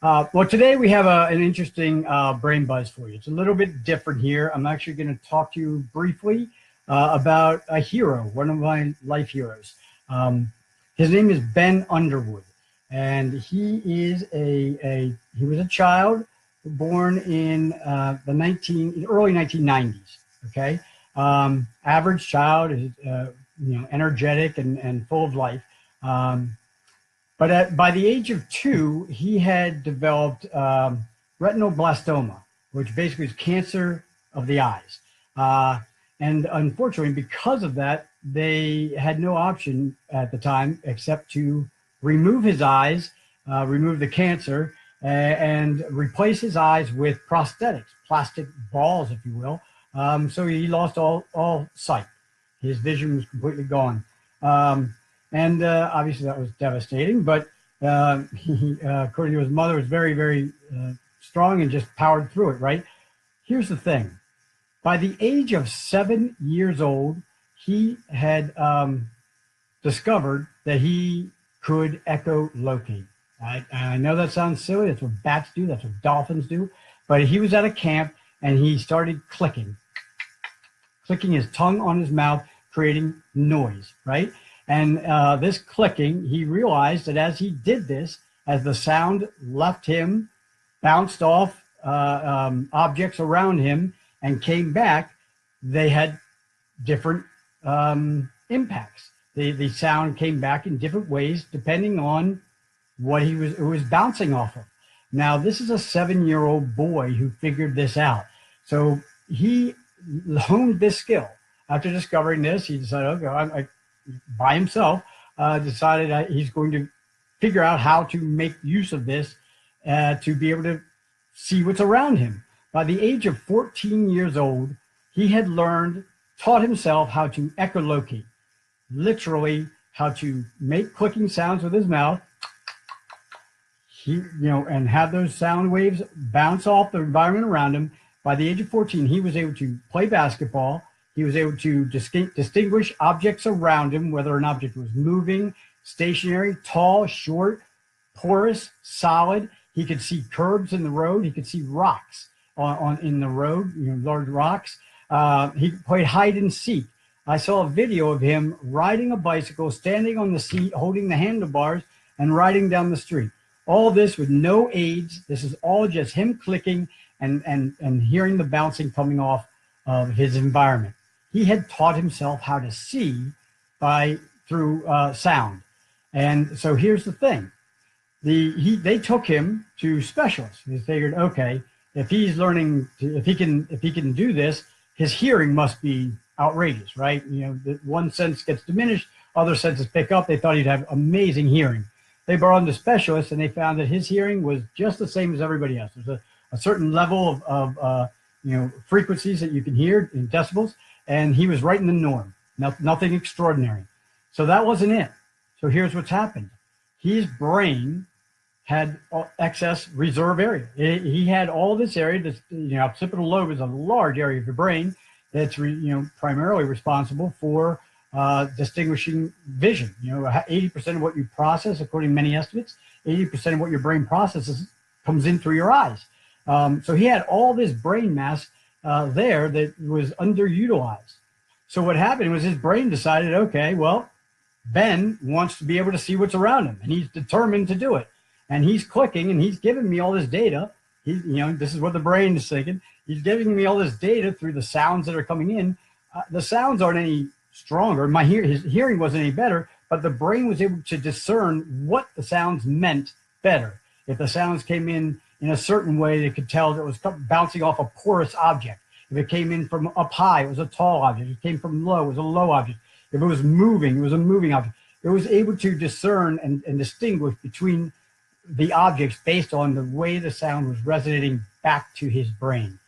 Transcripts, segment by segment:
Well, today we have an interesting brain buzz for you. It's a little bit different here. I'm actually going to talk to you briefly about a hero, one of my life heroes. His name is Ben Underwood, and he is he was a child born in the early 1990s. Okay, average child, is energetic and full of life. But by the age of 2, he had developed retinoblastoma, which basically is cancer of the eyes. And unfortunately, because of that, they had no option at the time except to remove his eyes, remove the cancer, and replace his eyes with prosthetics, plastic balls, if you will. So he lost all sight. His vision was completely gone. And obviously that was devastating, but he, according to his mother, was very, very strong and just powered through it, right? Here's the thing. By the age of 7 years old, he had discovered that he could echolocate. I know that sounds silly. That's what bats do. That's what dolphins do. But he was at a camp and he started clicking his tongue on his mouth, creating noise, right? And this clicking, he realized that as he did this, as the sound left him, bounced off objects around him, and came back, they had different impacts. The sound came back in different ways depending on what it was bouncing off of. Now, this is a 7-year-old boy who figured this out. So he honed this skill. After discovering this, he decided, okay, by himself, decided he's going to figure out how to make use of this to be able to see what's around him. By the age of 14 years old, he had taught himself how to echolocate, literally how to make clicking sounds with his mouth, and have those sound waves bounce off the environment around him. By the age of 14, he was able to play basketball. He was able to distinguish objects around him, whether an object was moving, stationary, tall, short, porous, solid. He could see curbs in the road. He could see rocks in the road, large rocks. He played hide and seek. I saw a video of him riding a bicycle, standing on the seat, holding the handlebars, and riding down the street. All this with no aids. This is all just him clicking and hearing the bouncing coming off of his environment. He had taught himself how to see through sound. And so here's the thing. They took him to specialists. They figured, okay, if he's learning, if he can do this, his hearing must be outrageous, right? One sense gets diminished, other senses pick up. They thought he'd have amazing hearing. They brought him to specialists, and they found that his hearing was just the same as everybody else. There's a certain level of frequencies that you can hear in decibels, and he was right in the norm. Nothing extraordinary. So that wasn't it. So here's what's happened. His brain had excess reserve area. He had all this area. This occipital lobe is a large area of your brain that's primarily responsible for distinguishing vision. 80% of what you process, according to many estimates, 80% of what your brain processes comes in through your eyes. So he had all this brain mass there that was underutilized. So what happened was his brain decided, okay, well, Ben wants to be able to see what's around him, and he's determined to do it. And he's clicking, and he's giving me all this data. This is what the brain is thinking. He's giving me all this data through the sounds that are coming in. The sounds aren't any stronger. His hearing wasn't any better, but the brain was able to discern what the sounds meant better. If the sounds came in a certain way, they could tell that it was bouncing off a porous object. If it came in from up high, it was a tall object. If it came from low, it was a low object. If it was moving, it was a moving object. It was able to discern and distinguish between the objects based on the way the sound was resonating back to his brain.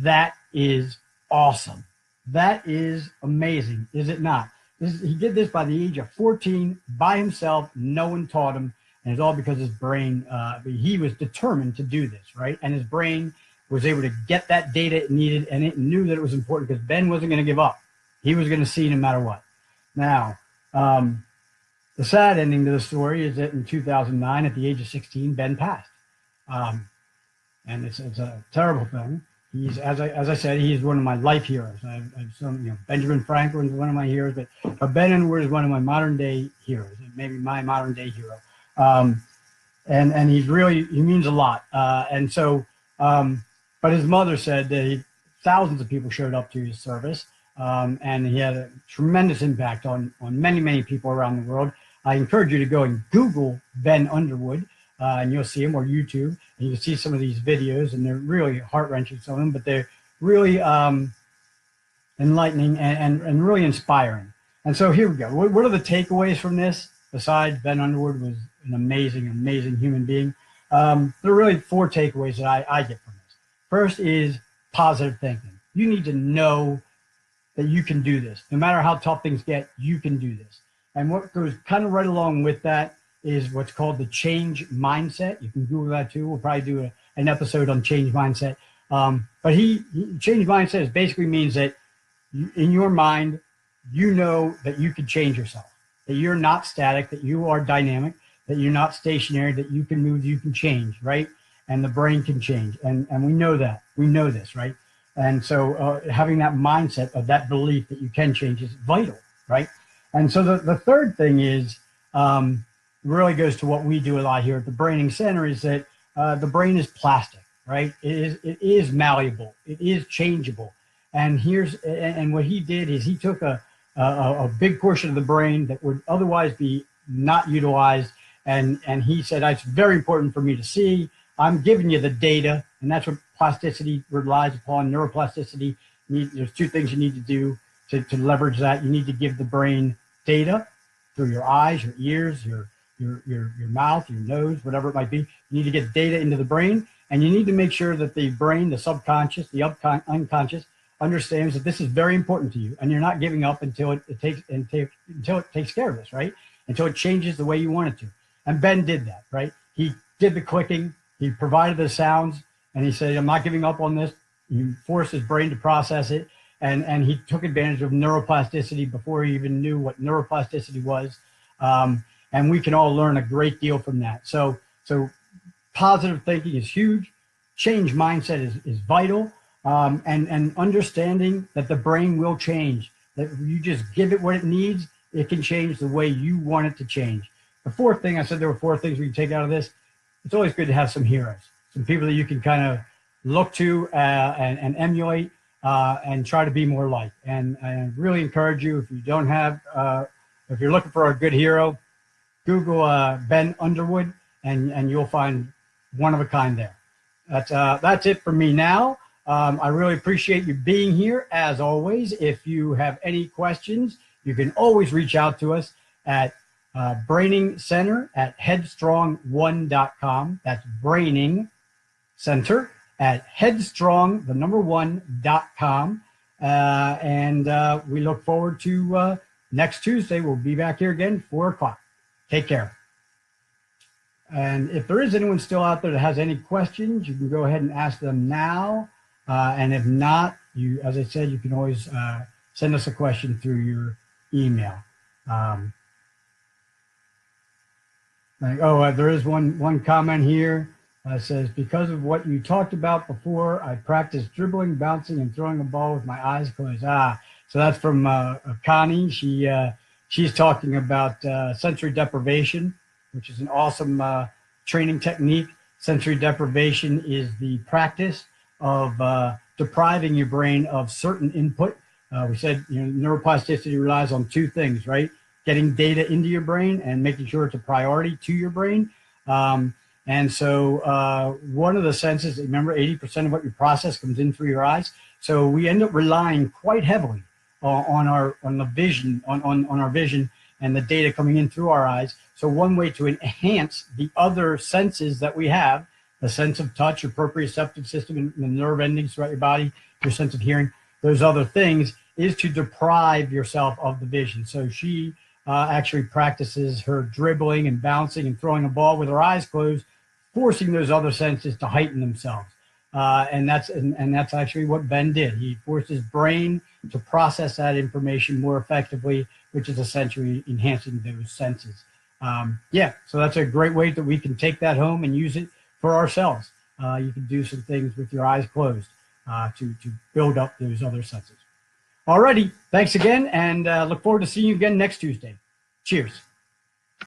That is awesome. That is amazing, is it not? He did this by the age of 14 by himself. No one taught him. And it's all because his brain, he was determined to do this, right? And his brain was able to get that data it needed, and it knew that it was important because Ben wasn't going to give up. He was going to see no matter what. Now, the sad ending to the story is that in 2009, at the age of 16, Ben passed. And it's a terrible thing. He's, as I said, he's one of my life heroes. I've some, Benjamin Franklin's one of my heroes, but Ben Underwood is one of my modern day heroes, maybe my modern day hero. And he means a lot. And so, but his mother said that thousands of people showed up to his service, and he had a tremendous impact on many, many people around the world. I encourage you to go and Google Ben Underwood, and you'll see him, or YouTube, and you can see some of these videos, and they're really heart-wrenching, some of them, but they're really enlightening and really inspiring. And so here we go. What are the takeaways from this? Besides, Ben Underwood was an amazing, amazing human being. There are really 4 takeaways that I get from this. First is positive thinking. You need to know that you can do this. No matter how tough things get, you can do this. And what goes kind of right along with that is what's called the change mindset. You can Google that too. We'll probably do an episode on change mindset. But change mindset basically means that in your mind, you know that you can change yourself, that you're not static, that you are dynamic, that you're not stationary, that you can move, you can change, right? And the brain can change. And we know that. We know this, right? And so having that mindset of that belief that you can change is vital, right? And so the third thing is, really goes to what we do a lot here at the Braining Center, is that the brain is plastic, right? It is malleable. It is changeable. And what he did is he took a big portion of the brain that would otherwise be not utilized, and he said, it's very important for me to see. I'm giving you the data, and that's what plasticity relies upon, neuroplasticity. There's 2 things you need to do to leverage that. You need to give the brain data through your eyes, your ears, your mouth, your nose, whatever it might be. You need to get data into the brain, and you need to make sure that the brain, the subconscious, the unconscious, understands that this is very important to you, and you're not giving up until it takes care of this, right? Until it changes the way you want it to. And Ben did that, right? He did the clicking, he provided the sounds, and he said, I'm not giving up on this. He forced his brain to process it, and he took advantage of neuroplasticity before he even knew what neuroplasticity was. And we can all learn a great deal from that. So positive thinking is huge. Change mindset is vital. And understanding that the brain will change, that you just give it what it needs, it can change the way you want it to change. The 4th thing, I said there were 4 things we can take out of this. It's always good to have some heroes, some people that you can kind of look to and emulate and try to be more like. And I really encourage you, if you don't have, if you're looking for a good hero, Google Ben Underwood, and you'll find one of a kind there. That's it for me now. I really appreciate you being here, as always. If you have any questions, you can always reach out to us at Braining Center at headstrong1.com. That's Braining Center at headstrong1.com. And we look forward to next Tuesday. We'll be back here again, 4 o'clock. Take care. And if there is anyone still out there that has any questions, you can go ahead and ask them now. And if not, as I said, you can always send us a question through your email. There is one comment here. Says, because of what you talked about before, I practice dribbling, bouncing, and throwing a ball with my eyes closed. So that's from Connie. She's talking about sensory deprivation, which is an awesome training technique. Sensory deprivation is the practice of depriving your brain of certain input. We said neuroplasticity relies on 2 things, right? Getting data into your brain and making sure it's a priority to your brain. And so one of the senses, remember, 80% of what you process comes in through your eyes. So we end up relying quite heavily on our vision and the data coming in through our eyes. So one way to enhance the other senses that we have, the sense of touch, your proprioceptive system, and the nerve endings throughout your body, your sense of hearing, those other things, is to deprive yourself of the vision. So she actually practices her dribbling and bouncing and throwing a ball with her eyes closed, forcing those other senses to heighten themselves. And that's actually what Ben did. He forced his brain to process that information more effectively, which is essentially enhancing those senses. So that's a great way that we can take that home and use it for ourselves. You can do some things with your eyes closed to build up those other senses. Alrighty, thanks again, and look forward to seeing you again next Tuesday. Cheers.